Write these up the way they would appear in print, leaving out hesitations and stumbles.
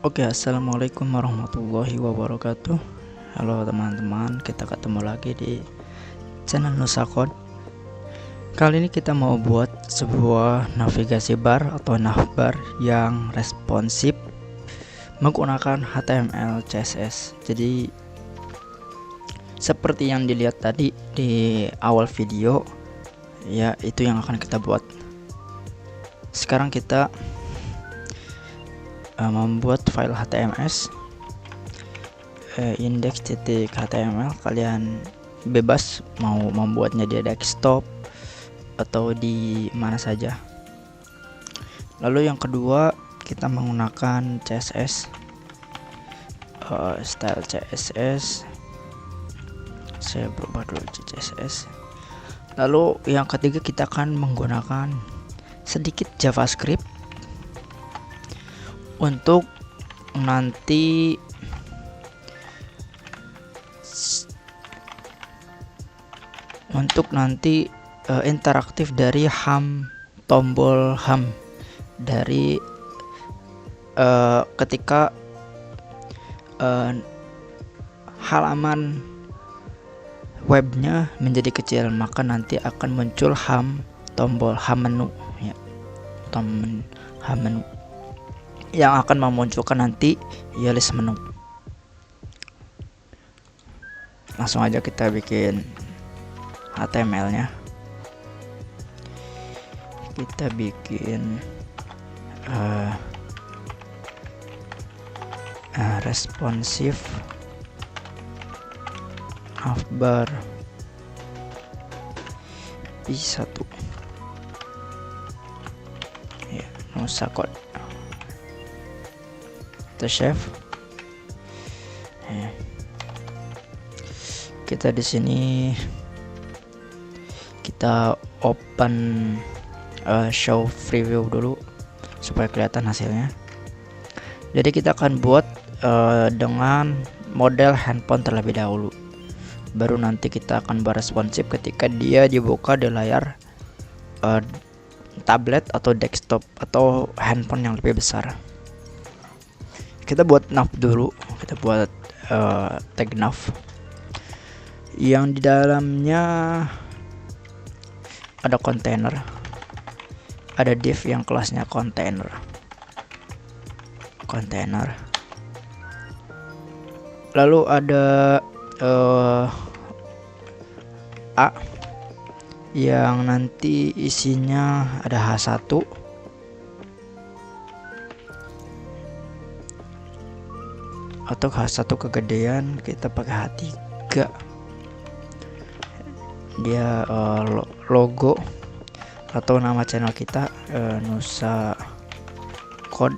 Oke, assalamualaikum warahmatullahi wabarakatuh. Halo teman-teman, kita ketemu lagi di channel Nusakod. Kali ini kita mau buat sebuah navigasi bar atau navbar yang responsif menggunakan HTML CSS. Jadi seperti yang dilihat tadi di awal video, ya itu yang akan kita buat. Sekarang kita membuat file HTML index.html. Kalian bebas mau membuatnya di desktop atau di mana saja. Lalu yang kedua, kita menggunakan CSS, style CSS. Saya berubah dulu CSS. Lalu yang ketiga, kita akan menggunakan sedikit JavaScript untuk nanti interaktif dari tombol ham dari ketika halaman webnya menjadi kecil, maka nanti akan muncul tombol ham menu, ya, ham menu yang akan memunculkan nanti ya list menu. Langsung aja kita bikin HTML-nya. Kita bikin responsif navbar i1 ya, Nusakod. Kita save. Ya. Kita di sini kita open show preview dulu supaya kelihatan hasilnya. Jadi kita akan buat dengan model handphone terlebih dahulu, baru nanti kita akan beresponsif ketika dia dibuka di layar tablet atau desktop atau handphone yang lebih besar. Kita buat nav dulu, kita buat tag nav yang di dalamnya ada kontainer, ada div yang kelasnya kontainer, lalu ada A yang nanti isinya ada H1, atau H1 kegedean kita pakai H3. Dia logo atau nama channel kita Nusakod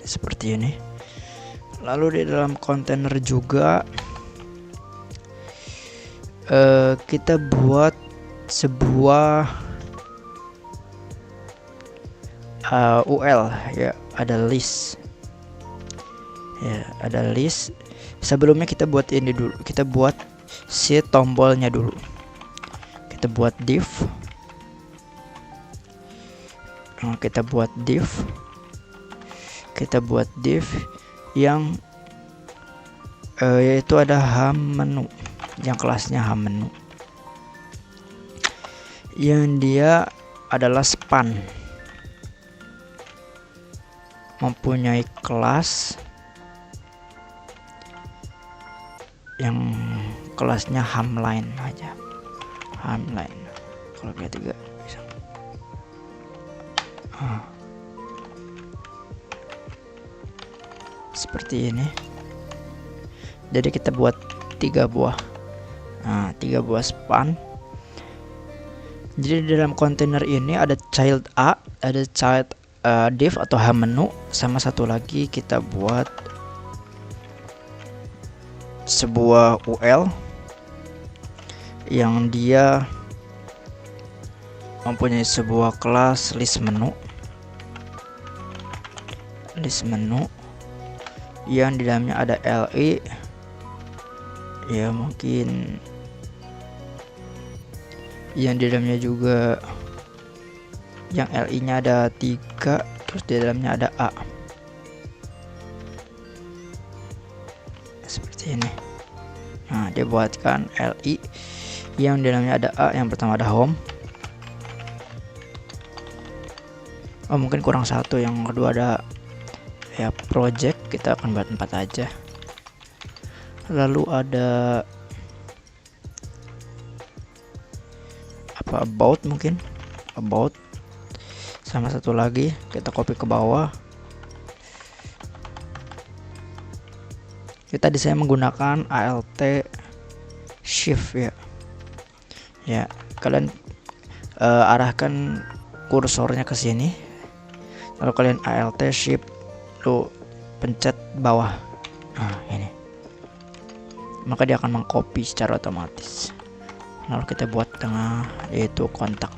seperti ini. Lalu di dalam kontainer juga kita buat sebuah UL, ya, ada list. Ya, ada list. Sebelumnya kita buat ini dulu, kita buat si tombolnya dulu. Kita buat div. Kita buat div yang yaitu ada ham menu, yang kelasnya ham menu, yang dia adalah span, mempunyai kelas yang kelasnya hamline aja, hamline. Kalau dia juga bisa. Seperti ini. Jadi kita buat 3 buah. 3 buah span. Jadi di dalam kontainer ini ada child A, ada child div atau ham menu, sama satu lagi kita buat sebuah UL yang dia mempunyai sebuah kelas list menu yang di dalamnya ada LI, ya mungkin yang di dalamnya juga yang LI nya ada 3, terus di dalamnya ada A. sini. Nah, dia buatkan LI yang di dalamnya ada A, yang pertama ada home. Oh, mungkin kurang satu, yang kedua ada ya project, kita akan buat 4 aja. Lalu ada apa, about, mungkin about, sama satu lagi kita copy ke bawah. Kita di sini menggunakan alt shift ya kalian arahkan kursornya ke sini, lalu kalian alt shift lu pencet bawah. Nah, ini maka dia akan mengcopy secara otomatis. Lalu kita buat tengah, yaitu kontak.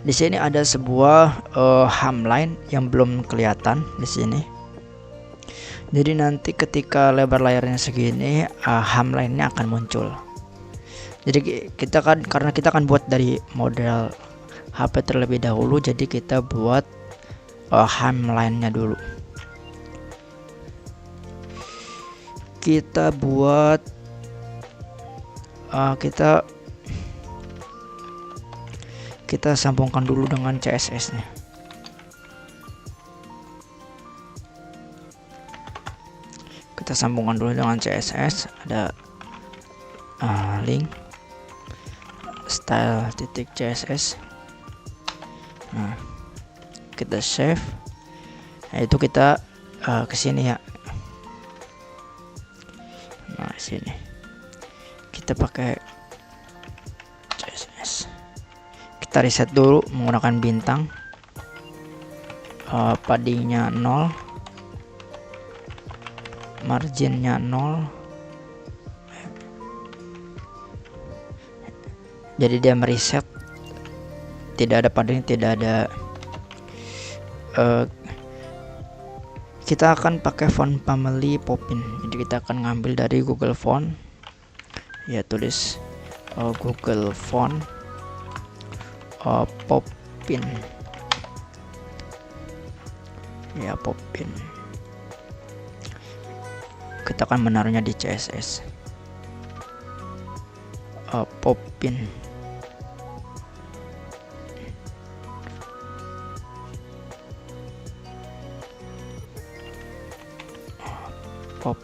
Di sini ada sebuah hamline yang belum kelihatan di sini. Jadi nanti ketika lebar layarnya segini, hamline-nya akan muncul. Jadi kita kan, karena kita akan buat dari model HP terlebih dahulu, jadi kita buat hamline-nya dulu. Kita buat kita sambungkan dulu dengan CSS-nya. Kita sambungkan dulu dengan CSS, ada link style.css. Nah, kita save. Nah, itu kita ke sini ya. Nah, sini kita pakai CSS. Kita reset dulu menggunakan bintang, paddingnya 0, marginnya 0. Jadi dia mereset, tidak ada padding, tidak ada. Kita akan pakai font family Poppin. Jadi kita akan ngambil dari Google Font, ya, tulis Google Font Poppin, ya, Poppin. Kita akan menaruhnya di CSS, Poppin. Pop.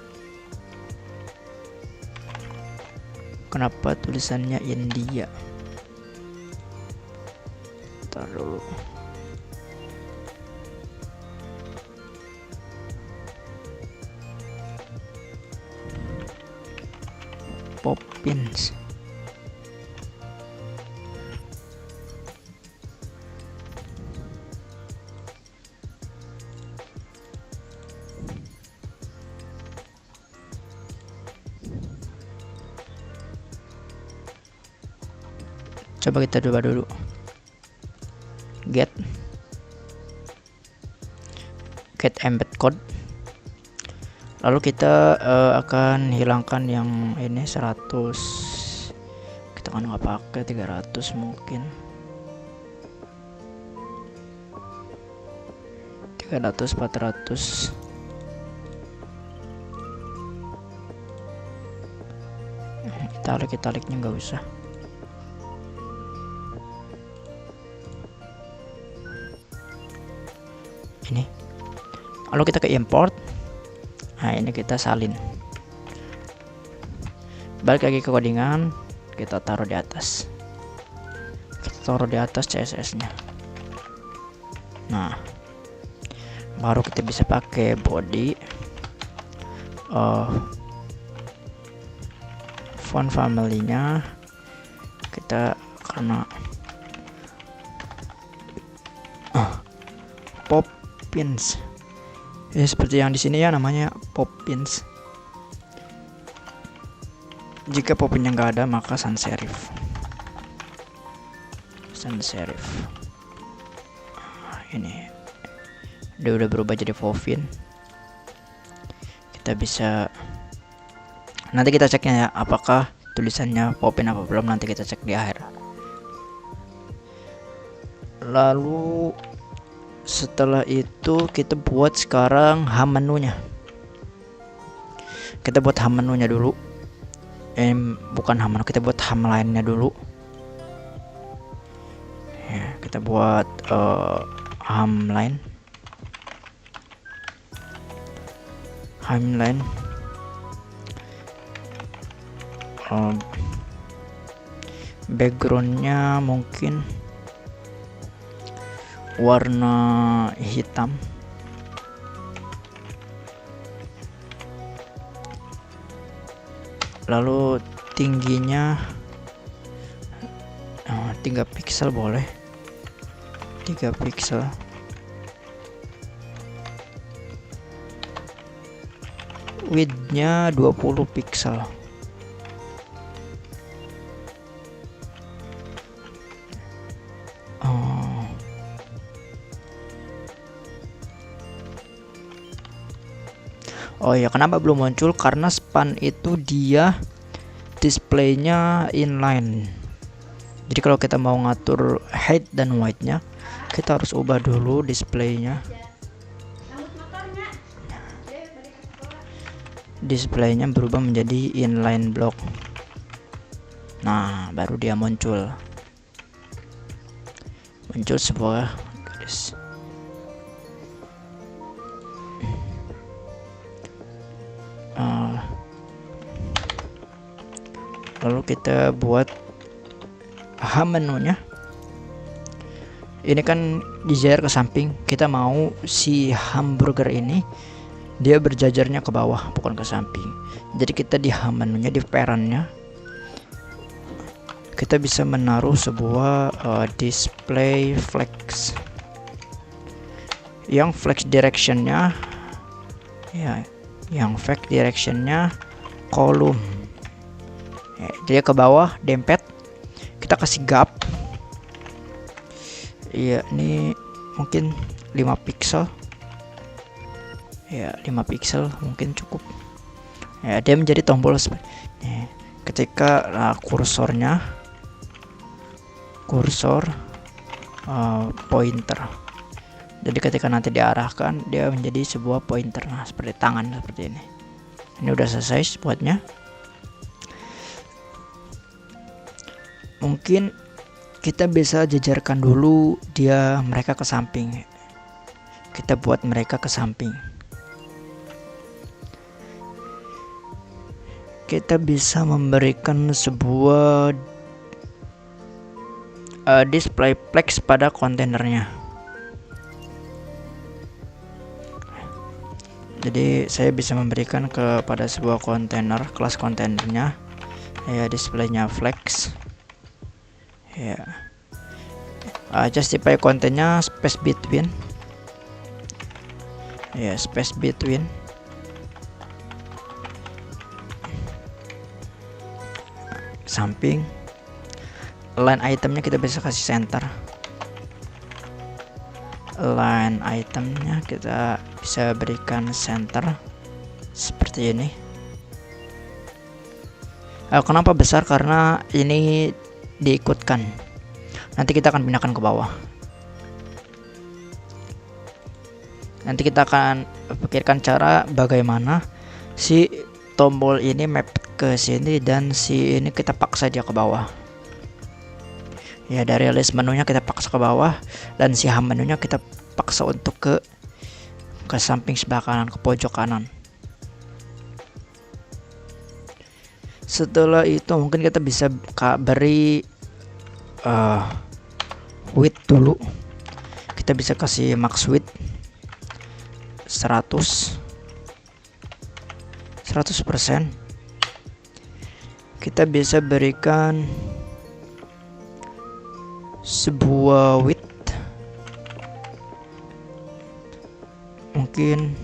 Kenapa tulisannya India? Ntar dulu. Poppins. Coba kita coba dulu. Get embed code. Lalu kita akan hilangkan yang ini 100. Kita kan nggak pakai 300 mungkin. 300, 400. Italik-italiknya nggak usah. Ini. Lalu kita ke import. Nah, ini kita salin. Balik lagi ke codingan, kita taruh di atas. Kita taruh di atas CSS-nya. Nah, baru kita bisa pakai body, font family-nya kita karena Poppins. Ya, seperti yang di sini ya, namanya Poppins. Jika Poppinnya nggak ada, maka sans serif. Ini dia udah berubah jadi Poppin. Kita bisa, nanti kita ceknya ya, apakah tulisannya Poppin apa belum, nanti kita cek di akhir. Lalu setelah itu kita buat sekarang home menunya. Kita buat ham menunya dulu. Bukan ham menu, kita buat ham lainnya dulu. Ya, kita buat ham line. Backgroundnya mungkin warna hitam. Lalu tingginya 3 pixel boleh, 3 pixel. Widthnya 20 pixel. Oh ya, kenapa belum muncul? Karena span itu dia displaynya inline. Jadi kalau kita mau ngatur height dan width-nya, kita harus ubah dulu displaynya. Displaynya berubah menjadi inline block. Nah, baru dia muncul sebuah garis. Lalu kita buat ham menunya. Ini kan dijajar ke samping. Kita mau si hamburger ini dia berjajarnya ke bawah, bukan ke samping. Jadi kita di ham menunya, di perannya, kita bisa menaruh sebuah display flex. Yang flex directionnya ya, kolom. Ya, dia ke bawah dempet. Kita kasih gap. Iya, ini mungkin 5 pixel. Ya, 5 pixel mungkin cukup. Ya, dia menjadi tombol seperti ini. Ketika kursor pointer. Jadi ketika nanti diarahkan, dia menjadi sebuah pointer. Nah, seperti tangan seperti ini. Ini udah selesai buatnya. Mungkin kita bisa jajarkan dulu mereka ke samping. Kita buat mereka ke samping. Kita bisa memberikan sebuah display flex pada kontainernya. Jadi saya bisa memberikan kepada sebuah kontainer, kelas kontainernya, ya, displaynya flex. Ya, justify kontennya space between. Ya, space between. Samping. Line itemnya kita bisa kasih center. Line itemnya kita bisa berikan center seperti ini. Kenapa besar? Karena ini diikutkan. Nanti kita akan pindahkan ke bawah. Nanti kita akan pikirkan cara bagaimana si tombol ini map ke sini dan si ini kita paksa dia ke bawah. Ya, dari list menunya kita paksa ke bawah dan si ham menunya kita paksa untuk ke samping sebelah kanan, ke pojok kanan. Setelah itu mungkin kita bisa beri width dulu. Kita bisa kasih max width 100%. Kita bisa berikan sebuah width mungkin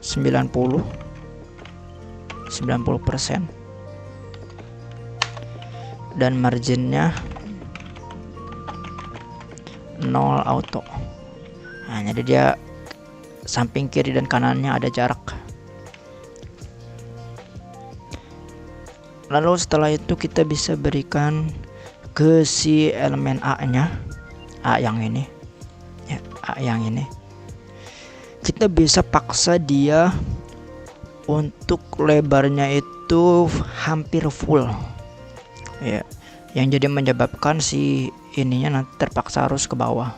90%. Dan marginnya 0 auto. Nah, jadi dia samping kiri dan kanannya ada jarak. Lalu setelah itu kita bisa berikan ke si elemen A nya, A yang ini ya, A yang ini kita bisa paksa dia untuk lebarnya itu hampir full ya, yang jadi menyebabkan si ininya nanti terpaksa harus ke bawah.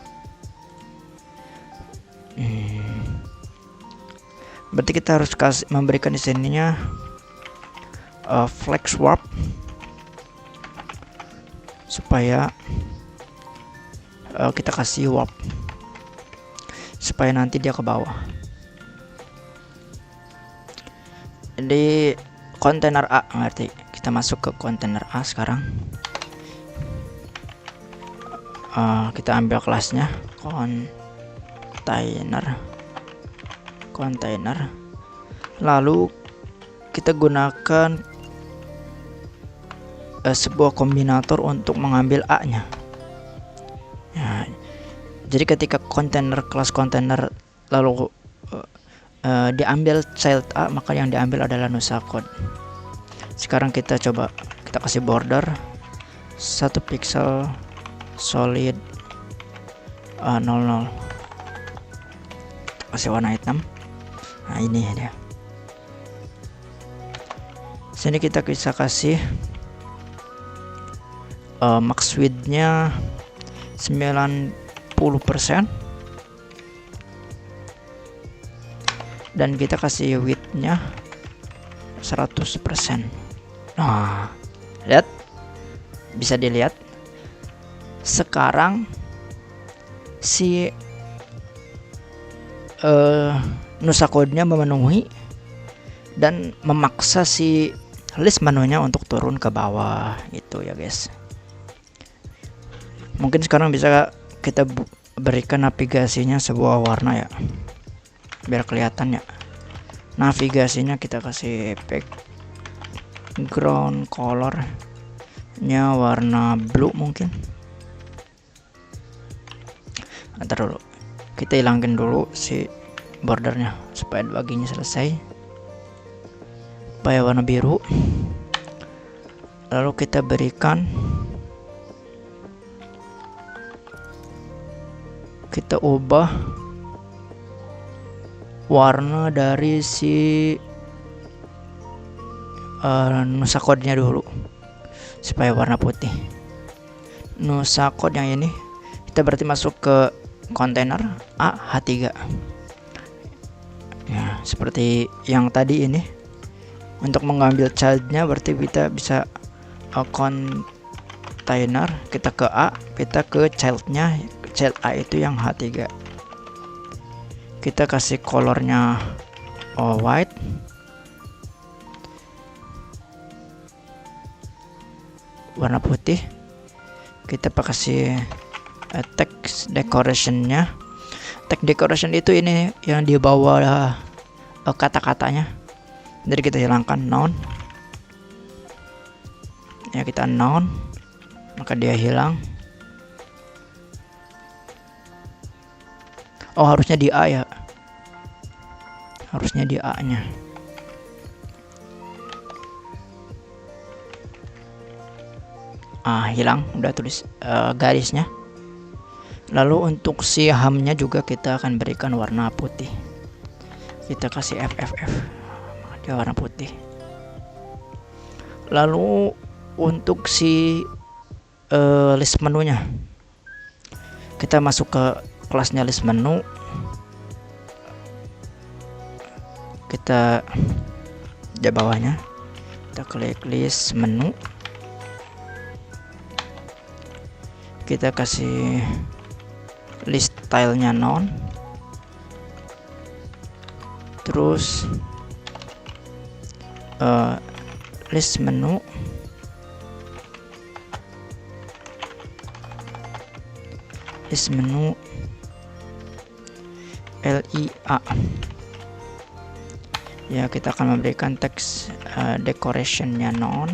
Berarti kita harus memberikan di sininya flex warp supaya kita kasih warp supaya nanti dia ke bawah. Di kontainer A, ngerti? Kita masuk ke kontainer A sekarang. Kita ambil kelasnya kontainer, lalu kita gunakan sebuah kombinator untuk mengambil A nya ya. Jadi ketika kelas kontainer lalu diambil child A, maka yang diambil adalah Nusa Code. Sekarang kita coba, kita kasih border 1 pixel solid 00, kasih warna hitam. Nah ini dia. Sini kita bisa kasih max width-nya 90% dan kita kasih width-nya 100%. Nah, lihat, bisa dilihat sekarang si Nusa Code-nya memenuhi dan memaksa si list menunya untuk turun ke bawah gitu ya guys. Mungkin sekarang bisa kita berikan navigasinya sebuah warna ya, biar kelihatan ya. Navigasinya kita kasih background color-nya warna blue mungkin. Ntar dulu, kita hilangin dulu si bordernya supaya baginya selesai, supaya warna biru. Lalu kita berikan, kita ubah warna dari si Nusa Code-nya dulu supaya warna putih. Nusa Code yang ini kita berarti masuk ke kontainer A H3 ya, seperti yang tadi ini. Untuk mengambil child-nya berarti kita bisa kontainer, kita ke A, kita ke child-nya, child A itu yang H3. Kita kasih colornya white, warna putih. Kita kasih text decoration-nya. Text decoration itu ini yang di bawah kata-katanya. Jadi kita hilangkan noun. Ya, kita noun, maka dia hilang. Oh, harusnya di A ya. Harusnya di A-nya. Hilang, udah tulis garisnya. Lalu untuk si ham-nya juga kita akan berikan warna putih. Kita kasih FFF, dia warna putih. Lalu untuk si list menunya, kita masuk ke kelasnya list menu. Kita di bawahnya, kita klik list menu. Kita kasih list style-nya non, terus list menu, LIA ya. Kita akan memberikan teks decoration-nya non.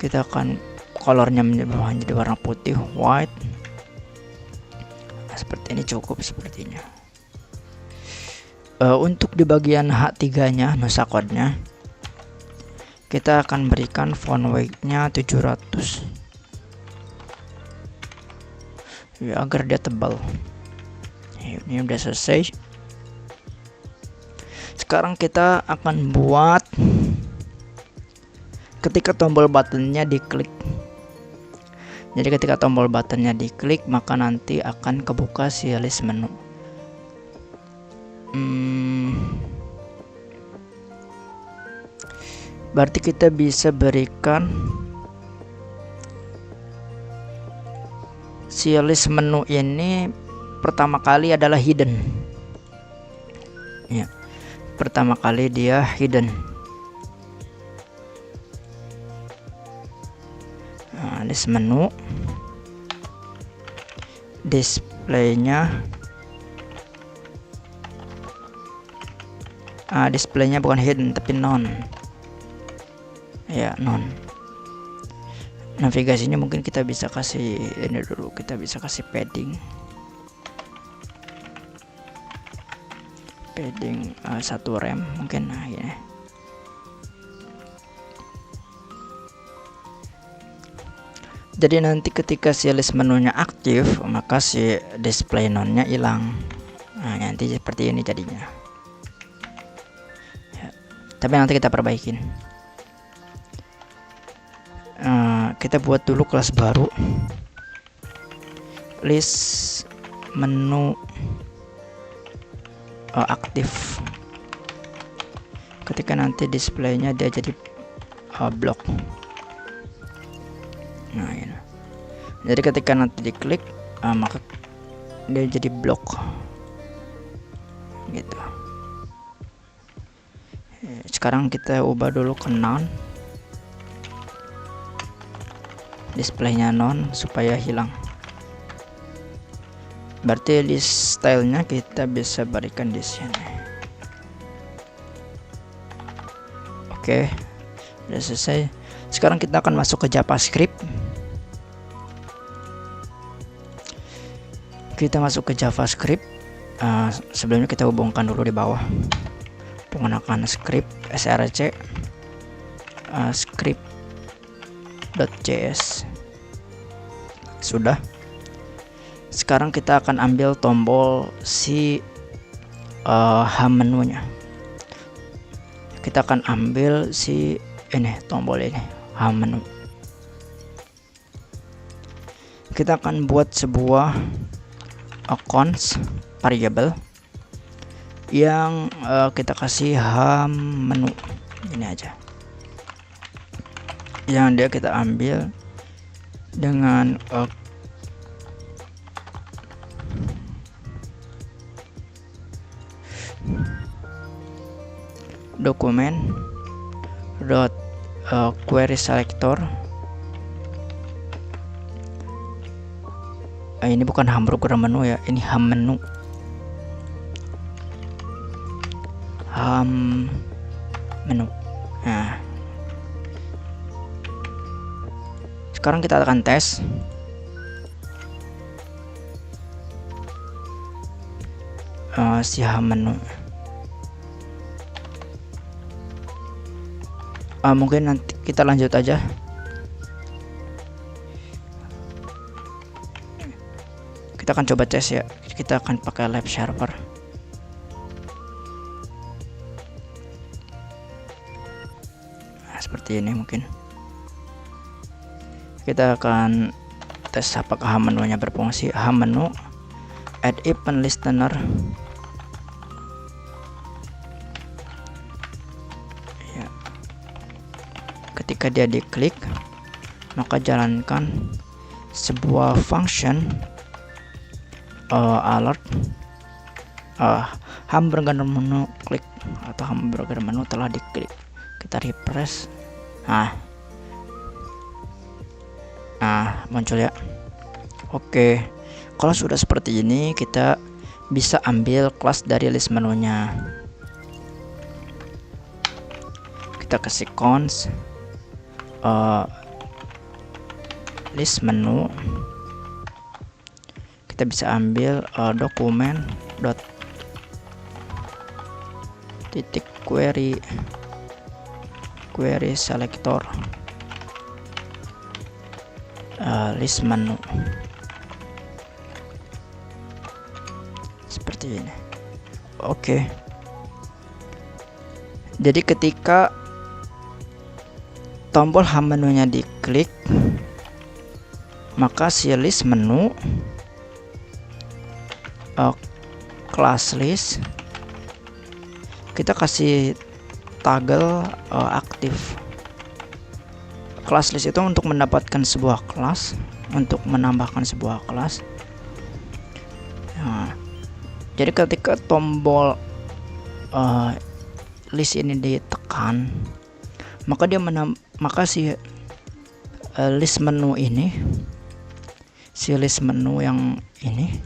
Kita akan colornya menjadi warna putih, white. Seperti ini cukup sepertinya. Untuk di bagian H3 nya Nusa Code-nya, kita akan berikan font weight-nya 700 ya, agar dia tebal Ini udah selesai. Sekarang kita akan buat ketika tombol buttonnya diklik. Jadi ketika tombol buttonnya diklik, maka nanti akan kebuka si list menu. Berarti kita bisa berikan si list menu ini pertama kali adalah hidden. Ya, pertama kali dia hidden. List menu, displaynya displaynya bukan hidden tapi none. Ya, none. Navigasinya mungkin kita bisa kasih ini dulu, kita bisa kasih padding 1 rem mungkin. Nah, ya. Jadi nanti ketika si list menunya aktif, maka si display none-nya hilang. Nah, nanti seperti ini jadinya. Ya, tapi nanti kita perbaikin. Kita buat dulu kelas baru, list menu aktif. Ketika nanti displaynya dia jadi blok. Nah, ini. Jadi ketika nanti diklik, maka dia jadi blok, gitu. Sekarang kita ubah dulu ke none, displaynya none supaya hilang. Berarti list stylenya kita bisa berikan di sini. Oke, udah selesai. Sekarang kita akan masuk ke JavaScript. Kita masuk ke JavaScript. Sebelumnya kita hubungkan dulu di bawah menggunakan script src script.js. Sudah. Sekarang kita akan ambil tombol si home menunya. Kita akan ambil si ini tombol ini, home menu. Kita akan buat sebuah const variable yang kita kasih home menu ini aja, yang dia kita ambil dengan dokumen dot query selector. Ini bukan hamburger menu ya, ini home menu. Home menu. Nah, sekarang kita akan tes. Si home menu. Mungkin nanti kita lanjut aja. Kita akan coba tes ya. Kita akan pakai live server. Nah, seperti ini mungkin. Kita akan tes apakah home menunya berfungsi. Home menu add event listener. Ya. Ketika dia diklik, maka jalankan sebuah function alert hamburger menu klik atau hamburger menu telah diklik. Kita refresh. Muncul ya. Oke, kalau sudah seperti ini kita bisa ambil kelas dari list menunya. Kita kasih const list menu. Kita bisa ambil dokumen dot titik query selector list menu seperti ini. Oke. Jadi ketika tombol home menunya diklik, maka si list menu class list kita kasih toggle aktif. Class list itu untuk mendapatkan sebuah kelas, untuk menambahkan sebuah kelas. Nah, jadi ketika tombol list ini ditekan, maka maka si list menu ini, si list menu yang ini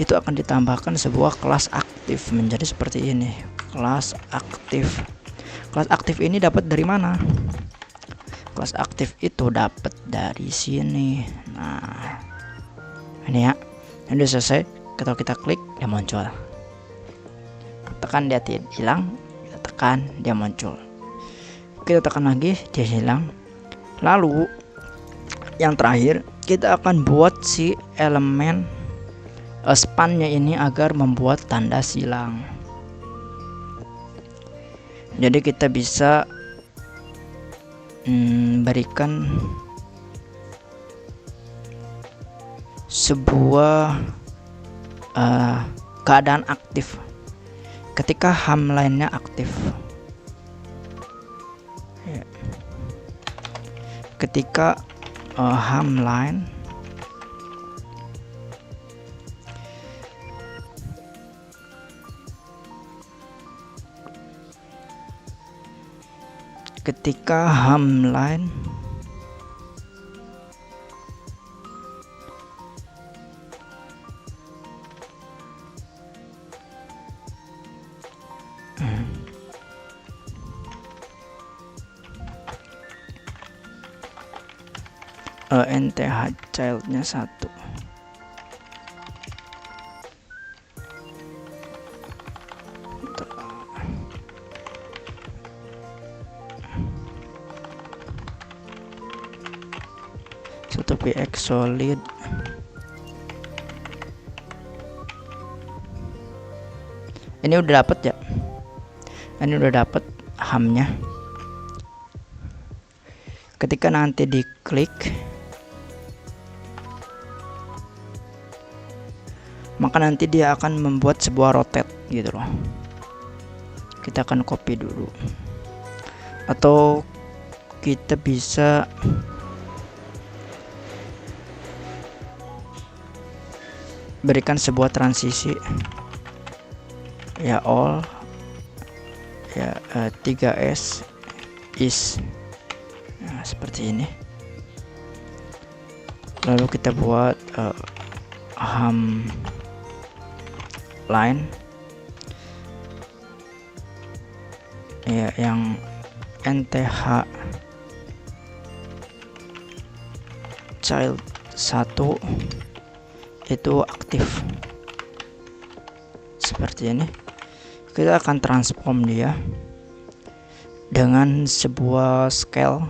itu akan ditambahkan sebuah kelas aktif menjadi seperti ini. Kelas aktif. Kelas aktif ini dapat dari mana? Kelas aktif itu dapat dari sini. Nah, ini ya. Ini udah selesai. Kalau kita klik, dia muncul. Tekan, dia hilang. Kita tekan, dia muncul. Kita tekan lagi, dia hilang. Lalu yang terakhir, kita akan buat si elemen spannya ini agar membuat tanda silang. Jadi kita bisa berikan sebuah keadaan aktif ketika ham lainnya aktif. Ya. Ketika ham line nth childnya 1. Satu px solid ini udah dapat ya, ini udah dapat hamnya. Ketika nanti diklik, maka nanti dia akan membuat sebuah rotate gitu loh. Kita akan copy dulu, atau kita bisa berikan sebuah transisi ya, all ya, 3s is. Nah, seperti ini. Lalu kita buat ham line ya, yang nth child 1 itu aktif seperti ini. Kita akan transform dia dengan sebuah scale,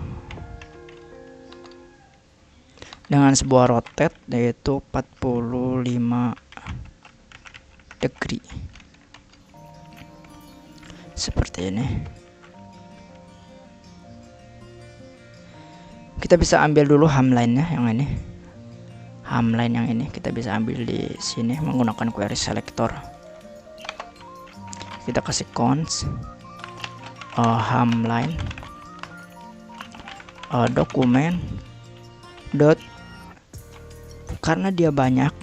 dengan sebuah rotate yaitu 45 degree seperti ini. Kita bisa ambil dulu ham line-nya yang ini. Ham line yang ini kita bisa ambil di sini menggunakan query selector. Kita kasih const ham line dokumen dot, karena dia banyak,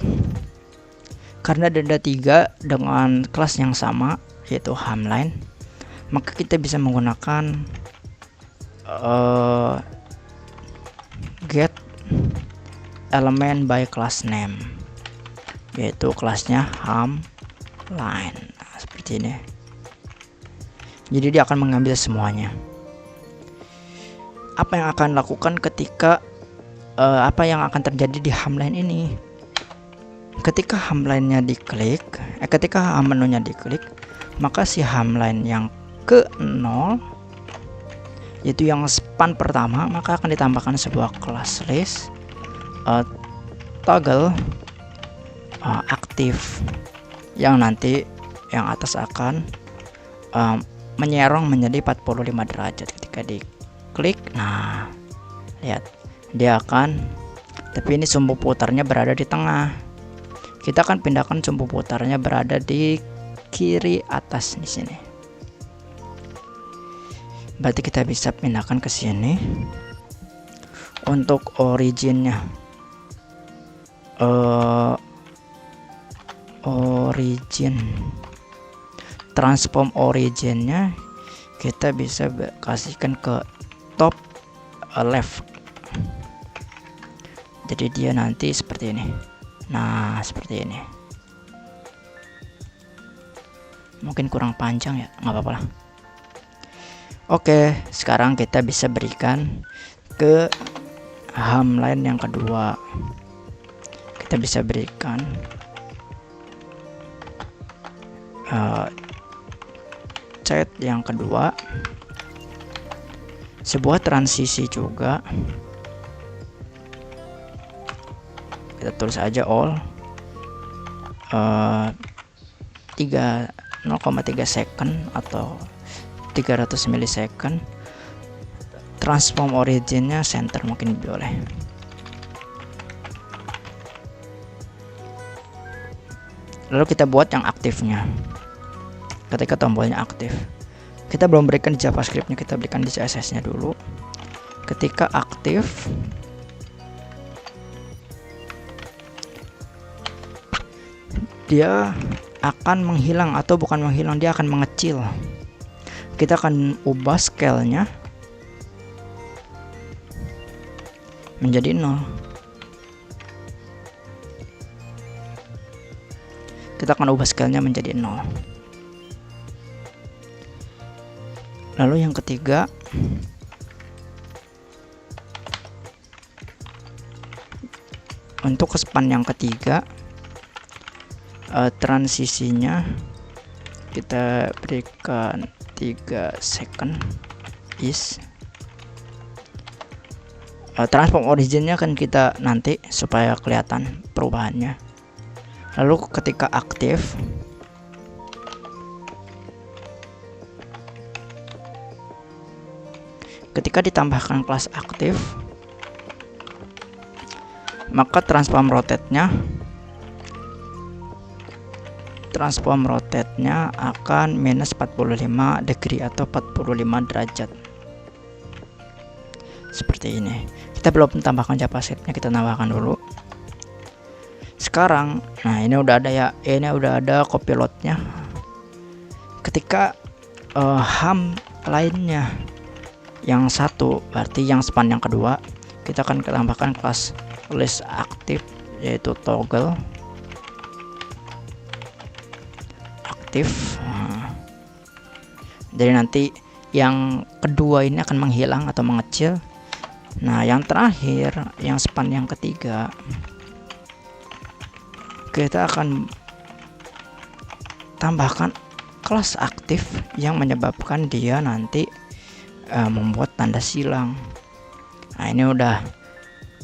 karena ada 3 dengan kelas yang sama yaitu ham line, maka kita bisa menggunakan get element by class name, yaitu kelasnya ham line. Nah, seperti ini. Jadi dia akan mengambil semuanya. Apa yang akan lakukan ketika apa yang akan terjadi di ham line ini? Ketika ham line-nya diklik, ketika ham menunya diklik, maka si ham line yang ke 0 yaitu yang span pertama, maka akan ditambahkan sebuah class list toggle aktif. yang nanti yang atas akan menyerong menjadi 45 derajat. Ketika diklik, nah lihat dia akan, tapi ini sumbu putarnya berada di tengah. Kita akan pindahkan sumbu putarnya berada di kiri atas di sini. Berarti kita bisa pindahkan ke sini. Untuk originnya, transform originnya kita bisa kasihkan ke top left. Jadi dia nanti seperti ini. Nah, seperti ini. Mungkin kurang panjang ya, nggak apa-apa lah. Oke, sekarang kita bisa berikan ke hemline yang kedua. Kita bisa berikan chat yang kedua, sebuah transisi juga. Kita tulis aja all 0,3 second atau 300 milisecond. Transform originnya center mungkin boleh. Lalu kita buat yang aktifnya. Ketika tombolnya aktif, kita belum berikan di JavaScript-nya, kita berikan di CSS-nya dulu. Ketika aktif, dia akan menghilang, atau bukan menghilang, dia akan mengecil. Kita akan ubah scale-nya menjadi 0. Kita akan ubah scale-nya menjadi 0. Lalu yang ketiga, untuk span yang ketiga, transisinya kita berikan 3 second is. Transform originnya kan kita nanti supaya kelihatan perubahannya. Lalu ketika aktif, ketika ditambahkan kelas aktif, maka transform rotate-nya akan minus 45 degree atau 45 derajat. Seperti ini. Kita belum tambahkan JavaScript-nya, kita tambahkan dulu. Sekarang, nah ini udah ada ya, ini udah ada copilot-nya. Ketika ham lainnya yang satu, berarti yang span yang kedua, kita akan tambahkan kelas list aktif, yaitu toggle aktif. Jadi nanti yang kedua ini akan menghilang atau mengecil. Nah, yang terakhir, yang span yang ketiga, kita akan tambahkan kelas aktif yang menyebabkan dia nanti membuat tanda silang. Nah, ini udah.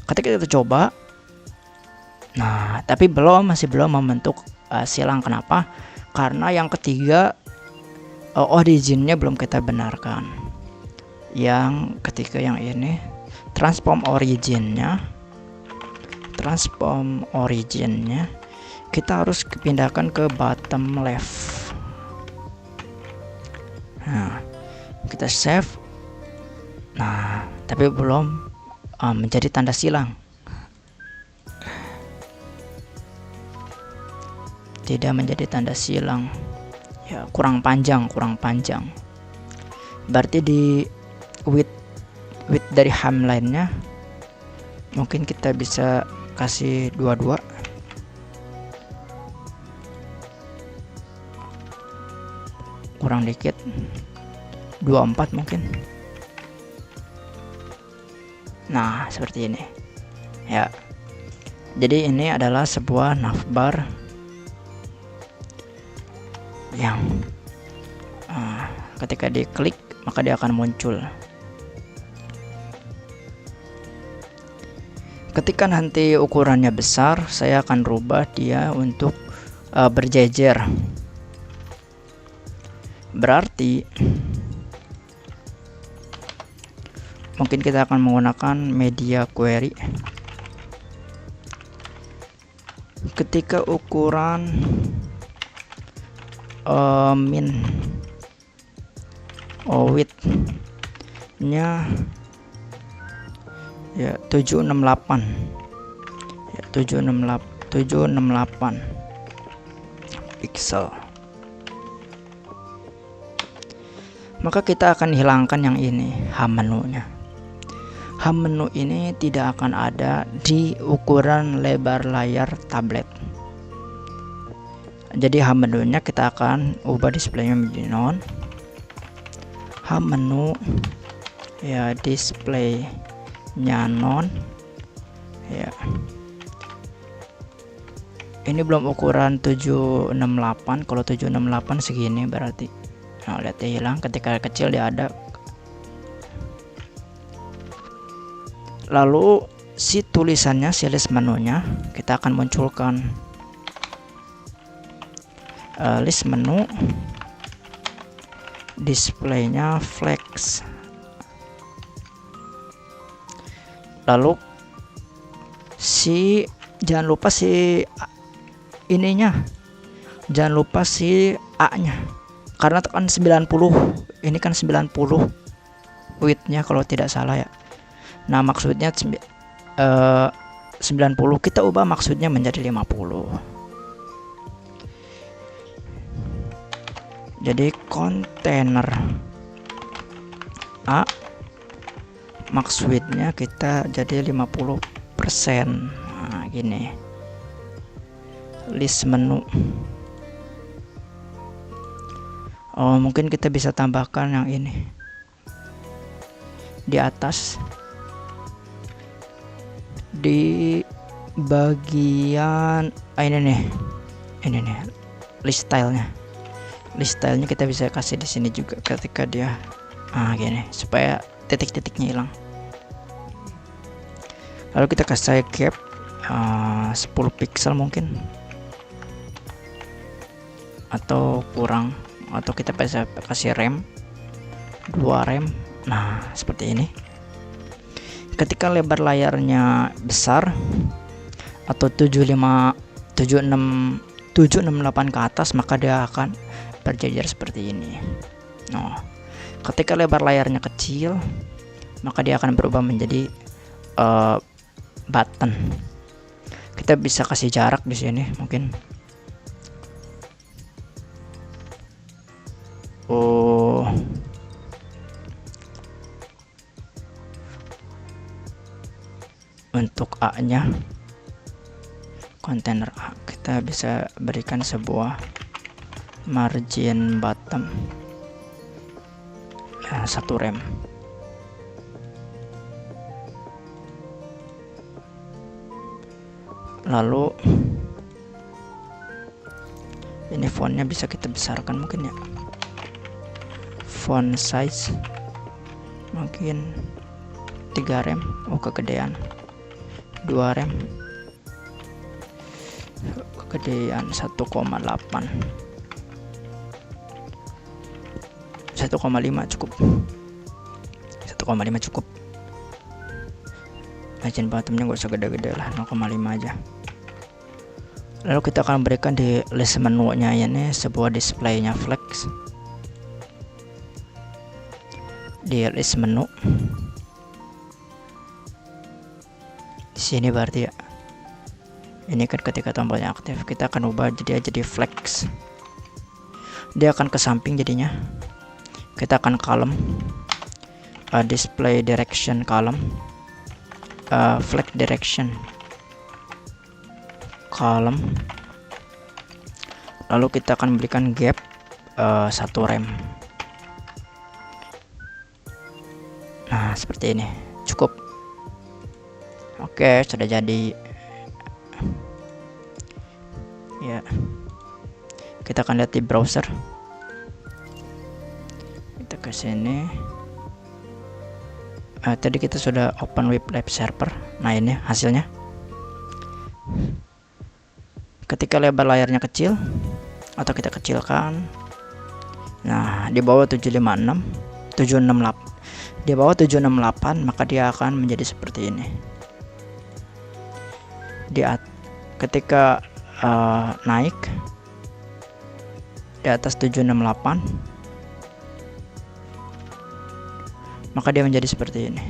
Ketika kita coba, nah tapi masih belum membentuk silang. Kenapa? Karena yang ketiga, originnya belum kita benarkan. Yang ketiga yang ini, transform originnya kita harus pindahkan ke bottom left. Nah, kita save. Nah, tapi belum menjadi tanda silang. Tidak menjadi tanda silang. Ya, kurang panjang. Berarti di width dari hemline-nya mungkin kita bisa kasih 22. Kurang dikit. 24 mungkin. Nah, seperti ini. Ya. Jadi ini adalah sebuah navbar yang ketika diklik maka dia akan muncul. Ketika nanti ukurannya besar, saya akan rubah dia untuk berjejer. Berarti mungkin kita akan menggunakan media query. Ketika ukuran min width nya ya 768 ya 768 pixel, maka kita akan hilangkan yang ini, H menunya. H menu ini tidak akan ada di ukuran lebar layar tablet. Jadi H menunya kita akan ubah displaynya menjadi non. H menu ya displaynya non ya. Ini belum ukuran 768. Kalau 768 segini berarti. Nah, lihat dia hilang, ketika kecil dia ada. Lalu si tulisannya, si list menunya kita akan munculkan list menu displaynya flex. Lalu jangan lupa si ininya, jangan lupa si A nya, karena tekan 90, ini kan 90 width-nya kalau tidak salah ya. Nah maksudnya 90, kita ubah maksudnya menjadi 50. Jadi kontainer A max width-nya kita jadi 50%. Nah gini, list menu. Oh mungkin kita bisa tambahkan yang ini di atas, di bagian ini nih list stylenya kita bisa kasih di sini juga ketika dia gini, supaya titik-titiknya hilang. Lalu kita kasih gap 10 pixel mungkin, atau kurang, atau kita bisa kasih rem 2 rem. Nah seperti ini. Ketika lebar layarnya besar atau 768 ke atas, maka dia akan berjejer seperti ini. Nah, ketika lebar layarnya kecil, maka dia akan berubah menjadi button. Kita bisa kasih jarak di sini mungkin. Untuk A-nya, kontainer A, kita bisa berikan sebuah margin bottom 1 rem. Lalu ini fontnya bisa kita besarkan mungkin ya, font size mungkin 3 rem. Oh kegedean, 2 rem kegedean, 1,8 1,5 cukup, 1,5 cukup. Margin bottomnya gak usah gede-gede lah, 0,5 aja. Lalu kita akan berikan di list menunya ini sebuah displaynya flex. Di list menu di sini berarti ya, ini kan ketika tombolnya aktif, kita akan ubah jadi flex. Dia akan ke samping jadinya. Kita akan column display direction column, flex direction column. Lalu kita akan berikan gap 1 rem. Nah seperti ini cukup. Oke, sudah jadi ya. Kita akan lihat di browser, kita ke sini. Tadi kita sudah open web live server. Nah ini hasilnya. ketika lebar layarnya kecil atau kita kecilkan, nah di bawah 768, di bawah 768, maka dia akan menjadi seperti ini. Ketika naik di atas 768, maka dia menjadi seperti ini.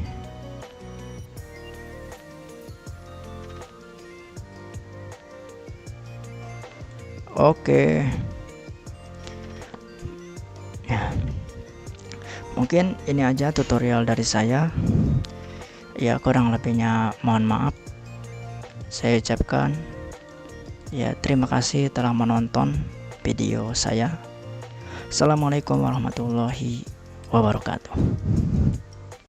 Oke. Ya. Mungkin ini aja tutorial dari saya. Ya, kurang lebihnya mohon maaf. Saya ucapkan ya terima kasih telah menonton video saya. Assalamualaikum warahmatullahi wabarakatuh.